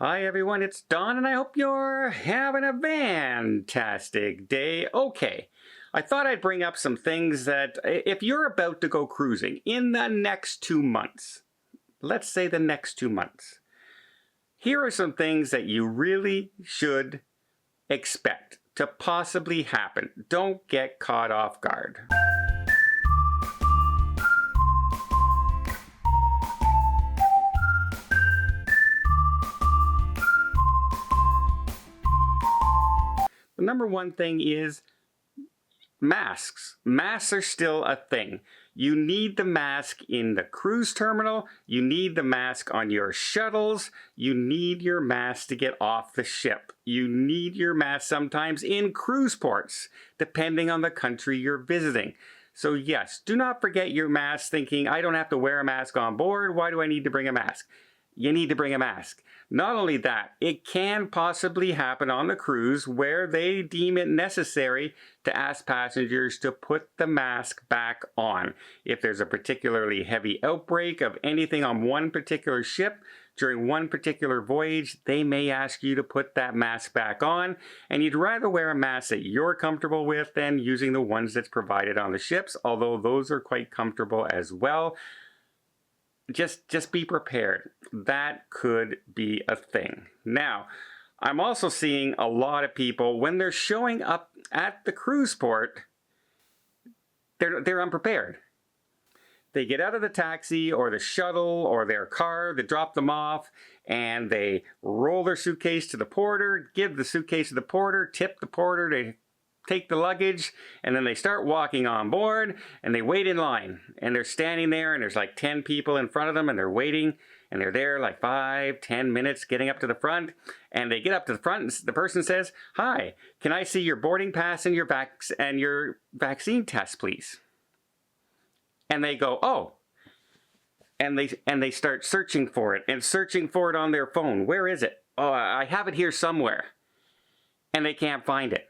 Hi everyone, it's Don and I hope you're having a fantastic day. Okay, I thought I'd bring up some things that if you're about to go cruising in the next 2 months, let's say the next 2 months, here are some things that you really should expect to possibly happen. Don't get caught off guard. The number one thing is masks. Masks are still a thing. You need the mask in the cruise terminal. You need the mask on your shuttles. You need your mask to get off the ship. You need your mask sometimes in cruise ports, depending on the country you're visiting. So yes, do not forget your mask thinking, I don't have to wear a mask on board. Why do I need to bring a mask? You need to bring a mask. Not only that, it can possibly happen on the cruise where they deem it necessary to ask passengers to put the mask back on. If there's a particularly heavy outbreak of anything on one particular ship during one particular voyage, they may ask you to put that mask back on, and you'd rather wear a mask that you're comfortable with than using the ones that's provided on the ships, although those are quite comfortable as well. Just be prepared. That could be a thing. Now, I'm also seeing a lot of people, when they're showing up at the cruise port, they're unprepared. They get out of the taxi or the shuttle or their car that dropped them off, and they roll their suitcase to the porter, give the suitcase to the porter, tip the porter to take the luggage, and then they start walking on board and they wait in line, and they're standing there and there's like 10 people in front of them and they're waiting, and they're there like 5-10 minutes getting up to the front, and they get up to the front and the person says, "Hi, can I see your boarding pass and your vaccine test, please?" And they go, "Oh," and they start searching for it on their phone. Where is it? "Oh, I have it here somewhere," and they can't find it.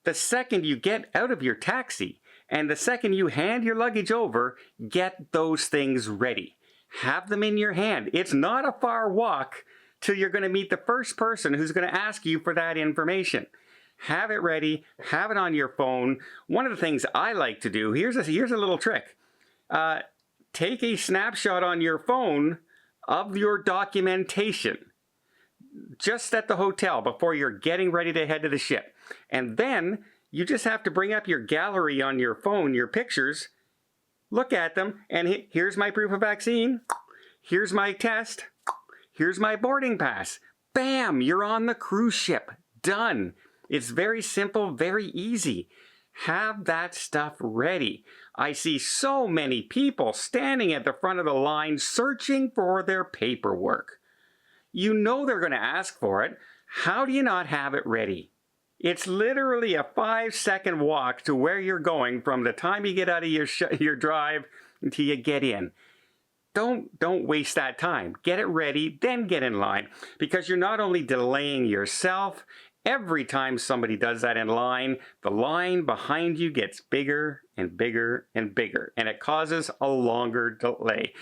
The second you get out of your taxi and the second you hand your luggage over, get those things ready. Have them in your hand. It's not a far walk till you're going to meet the first person who's going to ask you for that information. Have it ready. Have it on your phone. One of the things I like to do, here's a little trick. Take a snapshot on your phone of your documentation just at the hotel before you're getting ready to head to the ship. And then you just have to bring up your gallery on your phone, your pictures, look at them, and here's my proof of vaccine, here's my test, here's my boarding pass. Bam, you're on the cruise ship. Done. It's very simple, very easy. Have that stuff ready. I see so many people standing at the front of the line searching for their paperwork. You know they're going to ask for it. How do you not have it ready? It's literally a 5-second walk to where you're going from the time you get out of your drive until you get in. Don't waste that time. Get it ready, then get in line. Because you're not only delaying yourself, every time somebody does that in line, the line behind you gets bigger and bigger and bigger, and it causes a longer delay.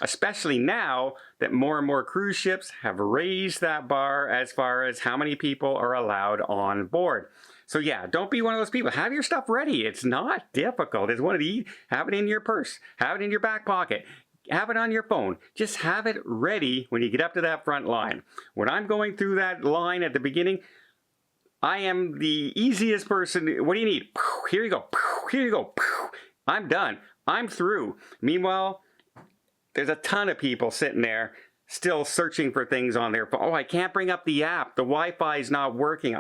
Especially now that more and more cruise ships have raised that bar as far as how many people are allowed on board. So yeah, don't be one of those people. Have your stuff ready. It's not difficult. It's one of the, have it in your purse, have it in your back pocket, have it on your phone. Just have it ready when you get up to that front line. When I'm going through that line at the beginning, I am the easiest person. What do you need? Here you go. Here you go. I'm done. I'm through. Meanwhile, there's a ton of people sitting there still searching for things on their phone. Oh, I can't bring up the app. The Wi-Fi is not working.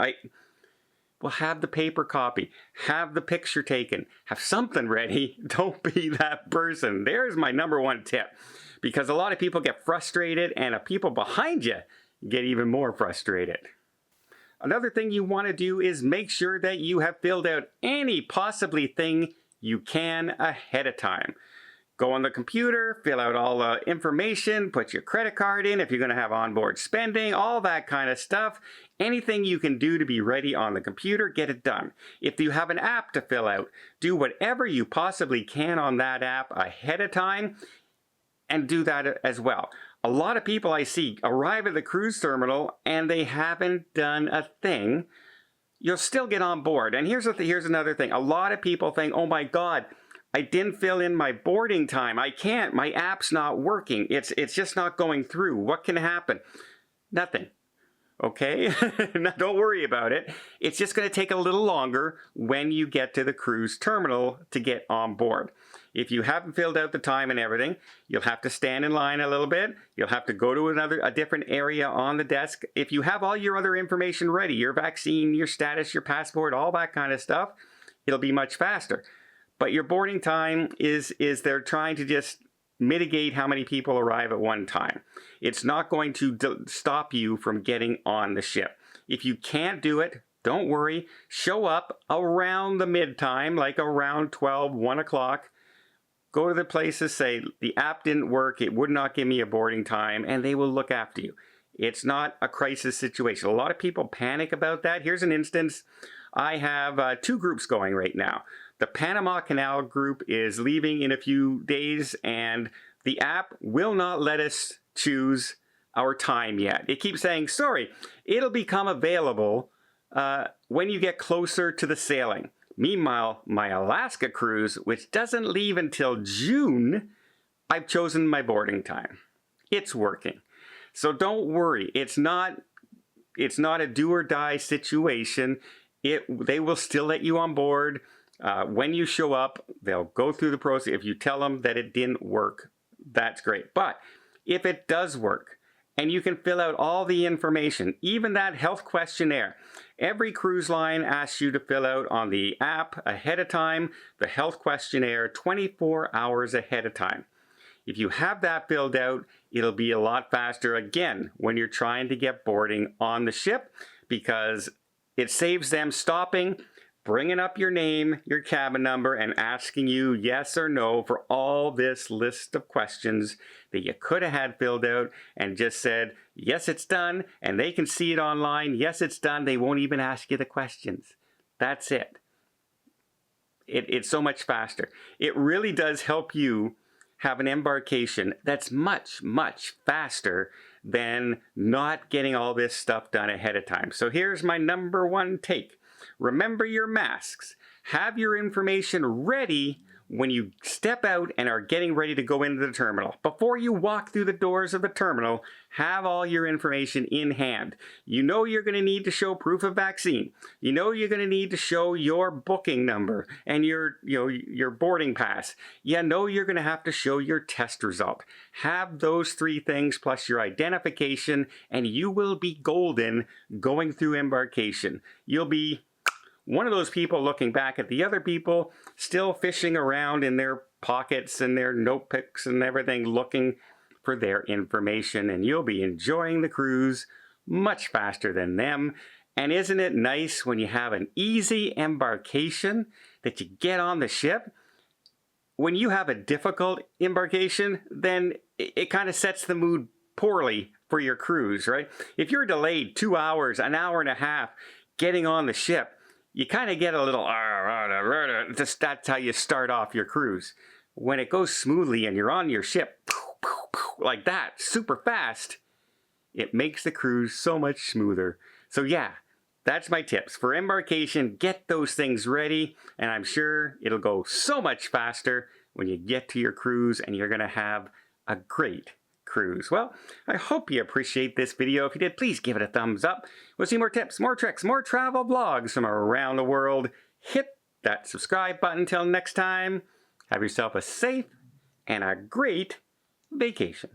Well, have the paper copy. Have the picture taken. Have something ready. Don't be that person. There's my number one tip. Because a lot of people get frustrated, and the people behind you get even more frustrated. Another thing you want to do is make sure that you have filled out any possibly thing you can ahead of time. Go on the computer, fill out all the information, put your credit card in if you're going to have onboard spending, all that kind of stuff. Anything you can do to be ready on the computer, get it done. If you have an app to fill out, do whatever you possibly can on that app ahead of time and do that as well. A lot of people I see arrive at the cruise terminal and they haven't done a thing. You'll still get on board. And here's another thing. A lot of people think, oh my God, I didn't fill in my boarding time. I can't. My app's not working. It's just not going through. What can happen? Nothing. Okay? Don't worry about it. It's just going to take a little longer when you get to the cruise terminal to get on board. If you haven't filled out the time and everything, you'll have to stand in line a little bit. You'll have to go to a different area on the desk. If you have all your other information ready, your vaccine, your status, your passport, all that kind of stuff, it'll be much faster. But your boarding time is they're trying to just mitigate how many people arrive at one time. It's not going to stop you from getting on the ship. If you can't do it, don't worry. Show up around the mid-time, like around 12, 1 o'clock. Go to the places, say, the app didn't work, it would not give me a boarding time, and they will look after you. It's not a crisis situation. A lot of people panic about that. Here's an instance. I have 2 groups going right now. The Panama Canal group is leaving in a few days, and the app will not let us choose our time yet. It keeps saying, sorry, it'll become available when you get closer to the sailing. Meanwhile, my Alaska cruise, which doesn't leave until June, I've chosen my boarding time. It's working. So don't worry. It's not a do or die situation. They will still let you on board. When you show up, they'll go through the process. If you tell them that it didn't work, that's great. But if it does work, and you can fill out all the information, even that health questionnaire. Every cruise line asks you to fill out on the app ahead of time, the health questionnaire 24 hours ahead of time. If you have that filled out, it'll be a lot faster, again, when you're trying to get boarding on the ship, because it saves them stopping, bringing up your name, your cabin number, and asking you yes or no for all this list of questions that you could have had filled out and just said, yes, it's done, and they can see it online. Yes, it's done. They won't even ask you the questions. That's it. It's so much faster. It really does help you have an embarkation that's much, much faster than not getting all this stuff done ahead of time. So here's my number 1 take. Remember your masks. Have your information ready when you step out and are getting ready to go into the terminal. Before you walk through the doors of the terminal, have all your information in hand. You know you're going to need to show proof of vaccine. You know you're going to need to show your booking number and your boarding pass. You know you're going to have to show your test result. Have those 3 things plus your identification, and you will be golden going through embarkation. You'll be one of those people looking back at the other people still fishing around in their pockets and their notebooks and everything looking for their information, and you'll be enjoying the cruise much faster than them. And isn't it nice when you have an easy embarkation that you get on the ship? When you have a difficult embarkation, then it kind of sets the mood poorly for your cruise, right? If you're delayed 2 hours, an hour and a half getting on the ship, you kind of get a little, that's how you start off your cruise. When it goes smoothly and you're on your ship, like that, super fast, it makes the cruise so much smoother. So yeah, that's my tips. For embarkation, get those things ready, and I'm sure it'll go so much faster when you get to your cruise, and you're going to have a great cruise. Well, I hope you appreciate this video. If you did, please give it a thumbs up. We'll see more tips, more tricks, more travel vlogs from around the world. Hit that subscribe button. Till next time, have yourself a safe and a great vacation.